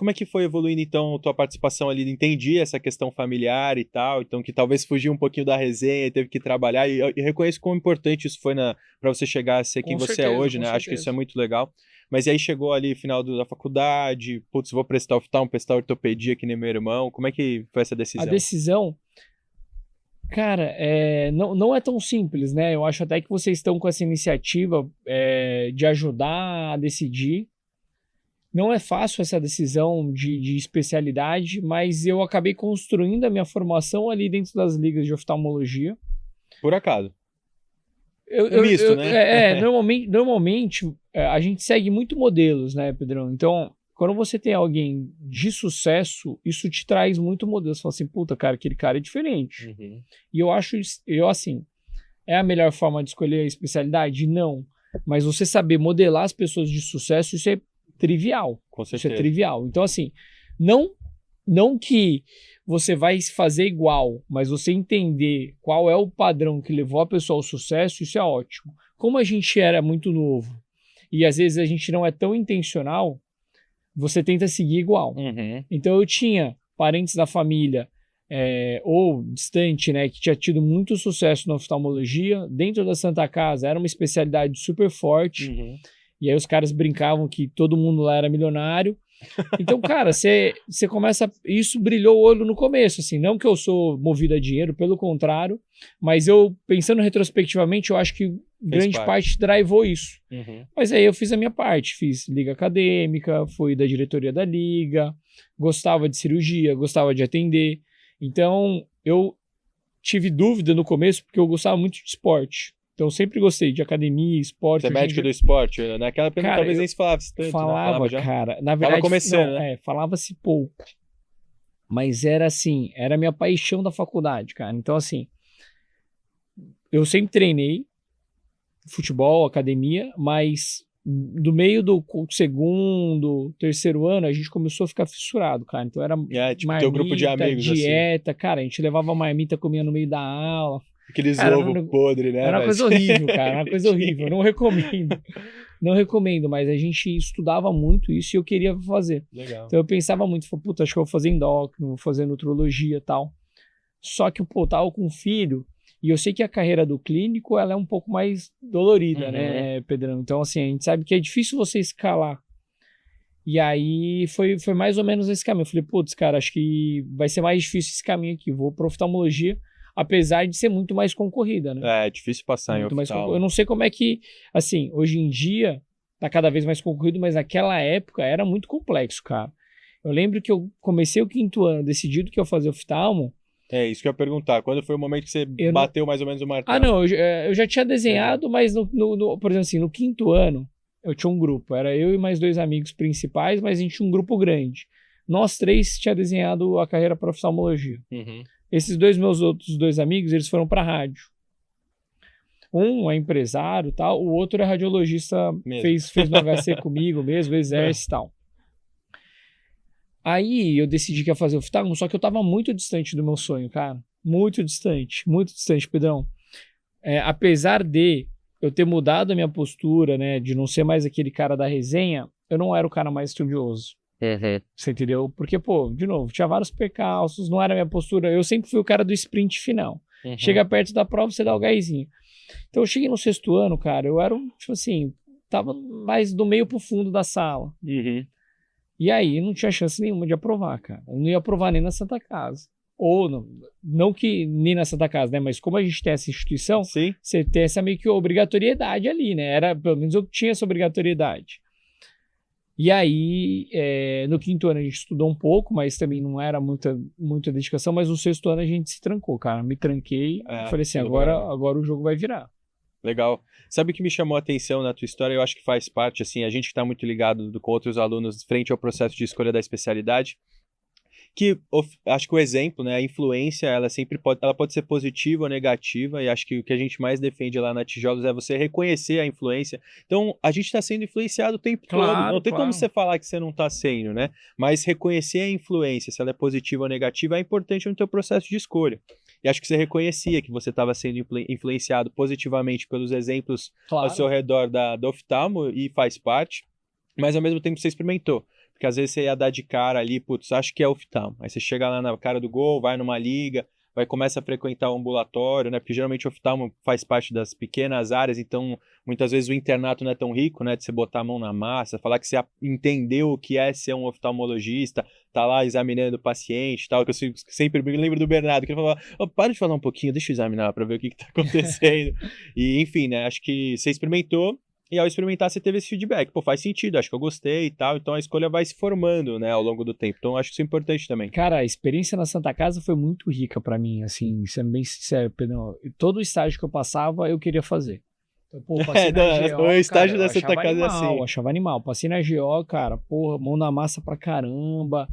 como é que foi evoluindo, então, tua participação ali? Entendi essa questão familiar e tal, então que talvez fugiu um pouquinho da resenha e teve que trabalhar, e eu reconheço quão importante isso foi para você chegar a ser quem Com você é certeza, hoje, com né? Acho que isso é certeza. muito legal. Mas e aí chegou ali final da faculdade, putz, vou prestar oftalmo, prestar ortopedia que nem meu irmão. Como é que foi essa A decisão? decisão, cara, não é tão simples, né? Eu acho até que vocês estão com essa iniciativa de ajudar a decidir. Não é fácil essa decisão de especialidade, mas eu acabei construindo a minha formação ali dentro das ligas de oftalmologia. Por acaso. Um misto, né? Normalmente a gente segue muito modelos, né, Pedrão? Então, quando você tem alguém de sucesso, isso te traz muito modelo. Você fala assim, puta, cara, aquele cara é diferente. Uhum. E eu acho, eu assim, é a melhor forma de escolher a especialidade? Não. Mas você saber modelar as pessoas de sucesso, isso é trivial. Com Isso é certeza. trivial. Então, assim, não, não que você vai fazer igual, mas você entender qual é o padrão que levou a pessoa ao sucesso, isso é ótimo. Como a gente era muito novo e às vezes a gente não é tão intencional, você tenta seguir igual. Uhum. Então eu tinha parentes da família ou distante, né, que tinha tido muito sucesso na oftalmologia. Dentro da Santa Casa era uma especialidade super forte. Uhum. E aí os caras brincavam que todo mundo lá era milionário. Então, cara, você começa... Isso brilhou o olho no começo, assim. Não que eu sou movido a dinheiro, pelo contrário. Mas eu, pensando retrospectivamente, eu acho que grande parte drivou isso. Uhum. Mas aí eu fiz a minha parte. Fiz liga acadêmica, fui da diretoria da liga, gostava de cirurgia, gostava de atender. Então, eu tive dúvida no começo, porque eu gostava muito de esporte. Então, eu sempre gostei de academia, esporte. Você é médico do esporte? Naquela época talvez nem se falasse tanto, falava, né? Falava já? Cara. Na verdade, tava começando, não, né? falava-se pouco. Mas era assim, era a minha paixão da faculdade, cara. Então, assim, eu sempre treinei futebol, academia, mas do meio do segundo, terceiro ano, a gente começou a ficar fissurado, cara. Então, era tipo, marmita, teu grupo de amigos, dieta, assim. Cara, a gente levava marmita, comia no meio da aula. Aqueles Cara, ovos podres, né? Era uma coisa horrível, cara. Era uma coisa horrível. Eu não recomendo. Não recomendo, mas a gente estudava muito isso e eu queria fazer. Legal. Então eu pensava muito, puta, acho que eu vou fazer endócrino, vou fazer nutrologia e tal. Só que, pô, eu tava com um filho e eu sei que a carreira do clínico, ela é um pouco mais dolorida, né, Pedrão? Então, assim, a gente sabe que é difícil você escalar. E aí foi mais ou menos esse caminho. Eu falei, putz, cara, acho que vai ser mais difícil esse caminho aqui. Vou para oftalmologia, apesar de ser muito mais concorrida, né? É difícil passar muito em oftalmo. Eu não sei como é que, assim, hoje em dia tá cada vez mais concorrido, mas naquela época era muito complexo, cara. Eu lembro que eu comecei o 5º ano, decidido que eu ia fazer oftalmo. É, isso que eu ia perguntar. Quando foi o momento que você bateu mais ou menos o martelo? Ah, não, eu já tinha desenhado, mas, por exemplo assim, no 5º ano, eu tinha um grupo. Era eu e mais 2 amigos principais, mas a gente tinha um grupo grande. Nós 3 tinha desenhado a carreira para oftalmologia. Uhum. Esses meus outros 2 amigos, eles foram para rádio. Um é empresário e tal, o outro é radiologista, fez no HC comigo mesmo, exército e tal. Aí eu decidi que ia fazer oftalmo, só que eu tava muito distante do meu sonho, cara. Muito distante, Pedrão. Apesar de eu ter mudado a minha postura, né, de não ser mais aquele cara da resenha, eu não era o cara mais estudioso. Você entendeu? Porque, pô, de novo, tinha vários percalços, não era a minha postura. Eu sempre fui o cara do sprint final. Chega perto da prova, você dá o gásinho. Então eu cheguei no 6º ano, cara, eu era, tipo assim, tava mais do meio pro fundo da sala. E aí não tinha chance nenhuma de aprovar, cara. Eu não ia aprovar nem na Santa Casa. Ou, não que nem na Santa Casa, né? Mas como a gente tem essa instituição, sim, você tem essa meio que obrigatoriedade ali, né? Pelo menos eu tinha essa obrigatoriedade. E aí, no 5º ano a gente estudou um pouco, mas também não era muita dedicação, mas no 6º ano a gente se trancou, cara. Me tranquei, falei assim, agora o jogo vai virar. Legal. Sabe o que me chamou a atenção na tua história? Eu acho que faz parte, assim, a gente que está muito ligado com outros alunos frente ao processo de escolha da especialidade, que acho que o exemplo, né, a influência, ela pode ser positiva ou negativa, e acho que o que a gente mais defende lá na Tijolos é você reconhecer a influência. Então, a gente está sendo influenciado o tempo todo. Não tem como você falar que você não está sendo, né? Mas reconhecer a influência, se ela é positiva ou negativa, é importante no teu processo de escolha. E acho que você reconhecia que você estava sendo influenciado positivamente pelos exemplos ao seu redor da oftalmo, e faz parte, mas ao mesmo tempo você experimentou. Porque às vezes você ia dar de cara ali, putz, acho que é oftalmo. Aí você chega lá na cara do gol, vai numa liga, começa a frequentar o ambulatório, né? Porque geralmente o oftalmo faz parte das pequenas áreas, então muitas vezes o internato não é tão rico, né? De você botar a mão na massa, falar que você entendeu o que é ser um oftalmologista, tá lá examinando o paciente e tal, que eu sempre me lembro do Bernardo, que ele falava, para de falar um pouquinho, deixa eu examinar pra ver o que tá acontecendo. E enfim, né? Acho que você experimentou, e ao experimentar você teve esse feedback. Pô, faz sentido, acho que eu gostei e tal. Então a escolha vai se formando, né, ao longo do tempo. Então acho que isso é importante também. Cara, a experiência na Santa Casa foi muito rica pra mim, assim, sendo bem sincero, Pedrão. Todo estágio que eu passava, eu queria fazer. Então, pô, passei na GO, o estágio cara, da Santa Casa animal, é assim. achava animal. Passei na GO, cara, porra, mão na massa pra caramba.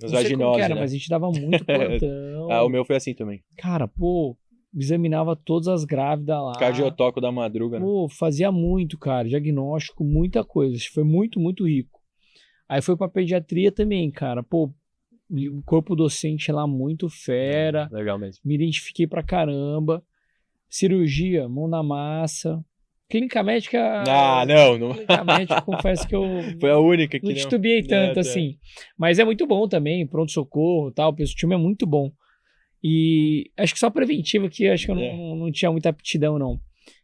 Os Não sei como que vaginose, era, né? mas a gente dava muito plantão. O meu foi assim também. Cara, pô, examinava todas as grávidas lá. Cardiotoco da madruga, né? Pô, fazia muito, cara. Diagnóstico, muita coisa. Foi muito, muito rico. Aí foi pra pediatria também, cara. Pô, o corpo docente lá muito fera. Legal mesmo. Me identifiquei pra caramba. Cirurgia, mão na massa. Clínica médica. Não. Clínica médica, confesso que eu Foi a única que não titubeei tanto tá. assim. Mas é muito bom também, pronto-socorro e tal. O time é muito bom. E acho que só preventivo aqui, acho que eu não tinha muita aptidão, não.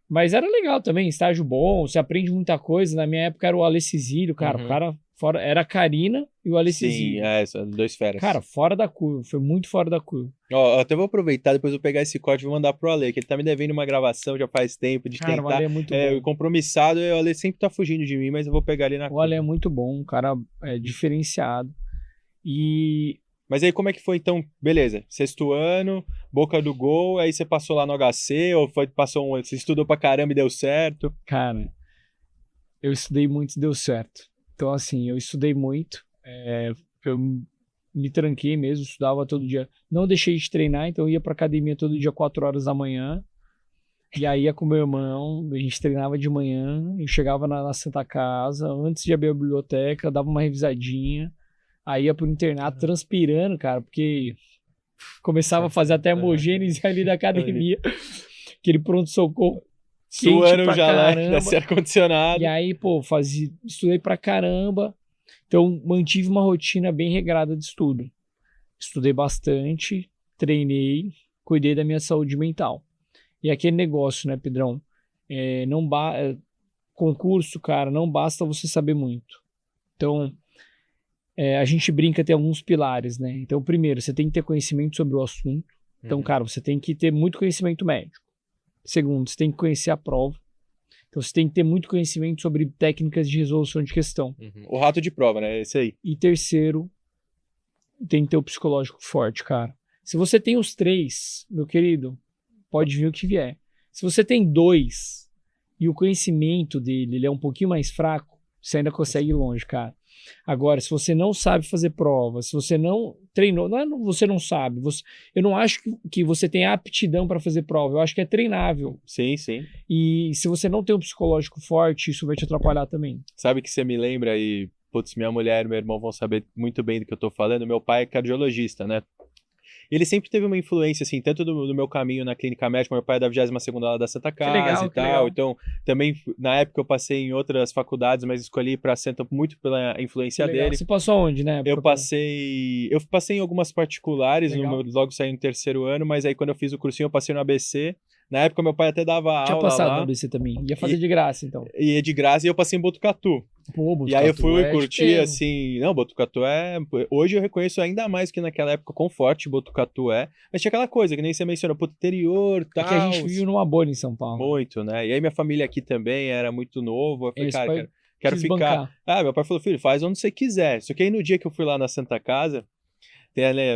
Mas era legal também, estágio bom, você aprende muita coisa. Na minha época era o Ale Cizílio, cara. O cara fora, era a Karina e o Ale Cizílio. Sim, são dois feras. Cara, fora da curva, foi muito fora da curva. Ó, eu até vou aproveitar, depois eu vou pegar esse corte e vou mandar pro Ale, que ele tá me devendo uma gravação já faz tempo de Cara, tentar. o Ale é muito bom. Compromissado, o Ale sempre tá fugindo de mim, mas eu vou pegar ele na O Ale é muito bom, um cara diferenciado. Mas aí como é que foi então? Beleza, sexto ano, Boca do Gol, aí você passou lá no HC, ou você estudou pra caramba e deu certo? Cara, eu estudei muito e deu certo. Então assim, eu estudei muito, eu me tranquei mesmo, estudava todo dia. Não deixei de treinar, então eu ia pra academia todo dia 4 horas da manhã. E aí ia com meu irmão, a gente treinava de manhã, eu chegava na Santa Casa, antes de abrir a biblioteca, dava uma revisadinha. Aí ia pro internato transpirando, cara, porque começava a fazer até hemogênese ali da academia. Aquele pronto-socorro. Suando já lá, nesse ar-condicionado. E aí, pô, estudei pra caramba. Então, mantive uma rotina bem regrada de estudo. Estudei bastante, treinei, cuidei da minha saúde mental. E aquele negócio, né, Pedrão? Concurso, cara, não basta você saber muito. Então, a gente brinca, tem alguns pilares, né? Então, primeiro, você tem que ter conhecimento sobre o assunto. Então, cara, você tem que ter muito conhecimento médico. Segundo, você tem que conhecer a prova. Então, você tem que ter muito conhecimento sobre técnicas de resolução de questão. O rato de prova, né? Esse aí. E terceiro, tem que ter o psicológico forte, cara. Se você tem os 3, meu querido, pode vir o que vier. Se você tem 2 e o conhecimento dele ele é um pouquinho mais fraco, você ainda consegue ir longe, cara. Agora, se você não sabe fazer prova, se você não treinou, não é você não sabe, eu não acho que você tem aptidão para fazer prova, eu acho que é treinável. Sim, sim. E se você não tem um psicológico forte, isso vai te atrapalhar também. Sabe que você me lembra e, putz, minha mulher e meu irmão vão saber muito bem do que eu tô falando, meu pai é cardiologista, né? Ele sempre teve uma influência, assim, tanto do meu caminho na clínica médica, meu pai é da 22ª ala da Santa Casa legal, e tal, legal. Então também, na época eu passei em outras faculdades, mas escolhi pra Santa muito pela influência dele. Você passou onde, né? Eu passei em algumas particulares, logo saí no terceiro ano, mas aí quando eu fiz o cursinho eu passei no ABC. Na época meu pai até dava aula. Tinha passado lá, no ABC também. Ia fazer de graça, então. Ia de graça e eu passei em Botucatu. Pô, Botucatu e aí eu fui curtir, peso. assim... Não, Botucatu hoje eu reconheço ainda mais que naquela época quão forte Botucatu é. Mas tinha aquela coisa, que nem você mencionou, pro interior, tal. É que a gente vive numa bolha em São Paulo. Muito, né? E aí minha família aqui também era muito novo. Eu falei, cara, quero ficar... Bancar. Meu pai falou, filho, faz onde você quiser. Só que aí no dia que eu fui lá na Santa Casa...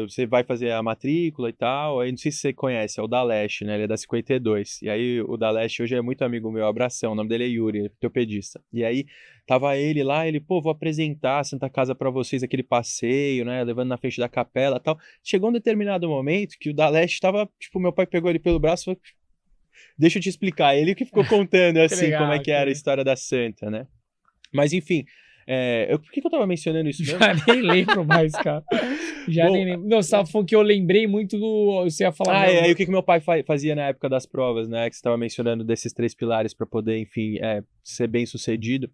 Você vai fazer a matrícula e tal, aí não sei se você conhece, é o Daleste, né, ele é da 52, e aí o Daleste hoje é muito amigo meu, abração, o nome dele é Yuri, ele é ortopedista, e aí tava ele lá, vou apresentar a Santa Casa pra vocês, aquele passeio, né, levando na frente da capela e tal, chegou um determinado momento que o Daleste tava, tipo, meu pai pegou ele pelo braço e falou, deixa eu te explicar, ele que ficou contando, assim, legal, como é que era a história da Santa, né, mas enfim... por que eu tava mencionando isso mesmo? Já nem lembro mais, cara. Nem lembro. Não, você tava falando que eu lembrei muito do... Você ia falar... Aí o que meu pai fazia na época das provas, né? Que você tava mencionando desses 3 pilares para poder, enfim, ser bem sucedido.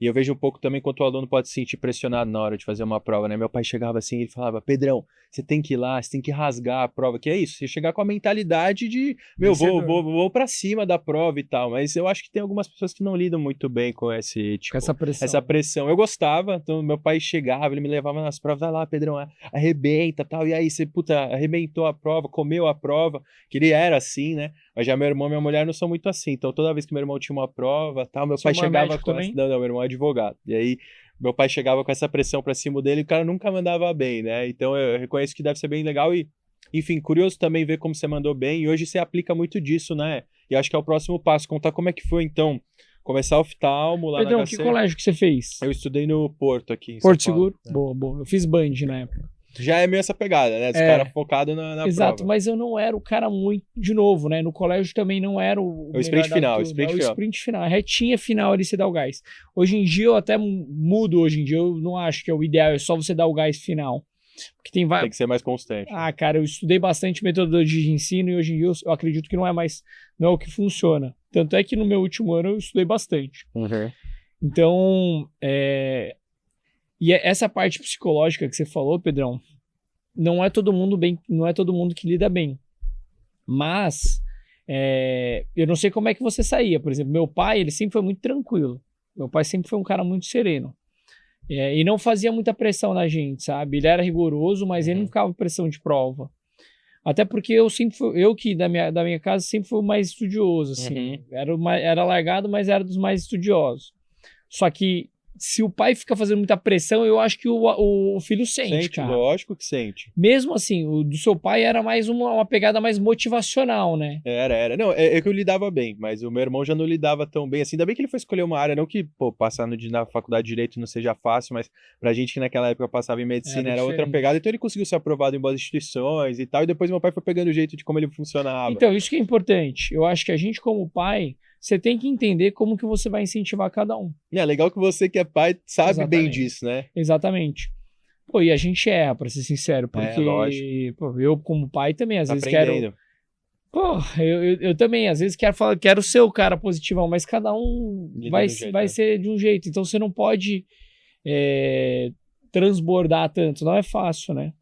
E eu vejo um pouco também quanto o aluno pode se sentir pressionado na hora de fazer uma prova, né? Meu pai chegava assim e ele falava, Pedrão, você tem que ir lá, você tem que rasgar a prova, que é isso, você chegar com a mentalidade de, meu, vou pra cima da prova e tal, mas eu acho que tem algumas pessoas que não lidam muito bem com esse, tipo, Com essa pressão. essa pressão. Eu gostava, então meu pai chegava, ele me levava nas provas, vai lá, Pedrão, arrebenta tal, e aí você, puta, arrebentou a prova, comeu a prova, que ele era assim, né? Mas já meu irmão e minha mulher não são muito assim, então toda vez que meu irmão tinha uma prova, tal, meu pai chegava com essa... Não, meu irmão é advogado. E aí meu pai chegava com essa pressão pra cima dele e o cara nunca mandava bem, né? Então eu reconheço que deve ser bem legal e, enfim, curioso também ver como você mandou bem e hoje você aplica muito disso, né? E acho que é o próximo passo, contar como é que foi, então, começar o oftalmo lá Pedrão, na HC. que colégio que você fez? Eu estudei no Porto aqui em Porto São Paulo. Seguro? Boa, boa. Eu fiz Band na época. Já é meio essa pegada, né? Os caras focados na Exato, prova. mas eu não era o cara muito, de novo, né? No colégio também não era o sprint final, sprint final. A retinha final ali você dá o gás. Hoje em dia eu até mudo, hoje em dia eu não acho que é o ideal, é só você dar o gás final. Porque tem que ser mais constante. Ah, cara, eu estudei bastante metodologia de ensino e hoje em dia eu acredito que não é o que funciona. Tanto é que no meu último ano eu estudei bastante. Uhum. Então, e essa parte psicológica que você falou, Pedrão, não é todo mundo que lida bem. Mas eu não sei como é que você saía. Por exemplo, meu pai, ele sempre foi muito tranquilo. Meu pai sempre foi um cara muito sereno. E não fazia muita pressão na gente, sabe? Ele era rigoroso, mas ele não ficava pressão de prova. Até porque eu que da minha casa sempre fui o mais estudioso, assim. Era largado, mas era dos mais estudiosos. Só que se o pai fica fazendo muita pressão, eu acho que o filho sente, cara. Lógico que sente. Mesmo assim, o do seu pai era mais uma pegada mais motivacional, né? Era. Não, é que eu lidava bem, mas o meu irmão já não lidava tão bem assim. Ainda bem que ele foi escolher uma área, não que, pô, passar na faculdade de Direito não seja fácil, mas pra gente que naquela época passava em Medicina era outra pegada. Então ele conseguiu ser aprovado em boas instituições e tal, e depois meu pai foi pegando o jeito de como ele funcionava. Então, isso que é importante. Eu acho que a gente, como pai, você tem que entender como que você vai incentivar cada um. E é legal que você que é pai sabe Exatamente. bem disso, né? Exatamente. Pô, e a gente erra, pra ser sincero, porque eu como pai também, às vezes quero... Pô, eu também, às vezes quero ser o cara positivão, mas cada um vai ser de um jeito. Então você não pode transbordar tanto, não é fácil, né?